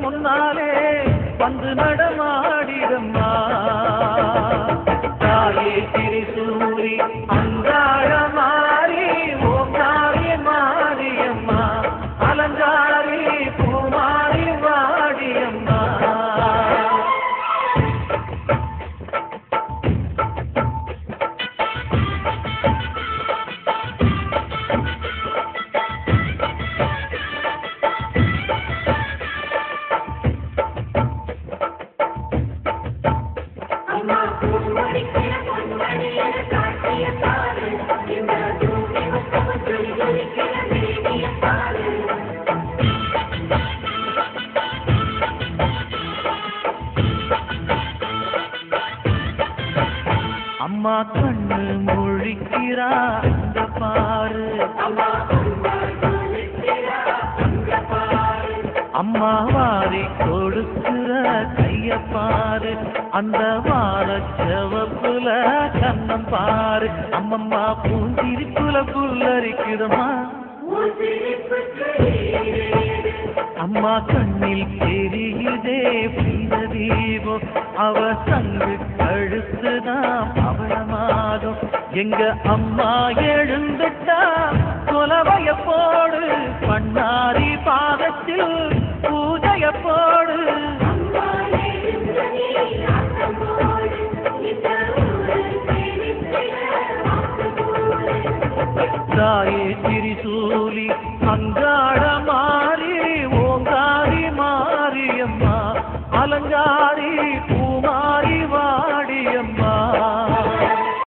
முன்னாலே வந்து நடமாடிடம்மா தாயே திரிசூரி அங்காள மாறி ஓங்காரி மாரியம்மா அலங்காரி பூமாரி வாடியம்மா அம்மா கண்ணு முழிக்கிறா அங்க பாரு அம்மா வாரி கொடுக்கிற கைய பாரு அந்த வார செவப்புல கண்ணம் பாரு அம்மம்மா பூஞ்சிரிப்புல புல்லரிக்குதம்மா அம்மா கண்ணில் தெரியுதே புனித தீபம் அவ சங்கு கழுத்துதான் அவளமாகும் எங்க அம்மா எழுந்துட்டா கொலவைய போடு பண்ணாரி பாதத்தில் பூஜைய போடு தாயே திரிசு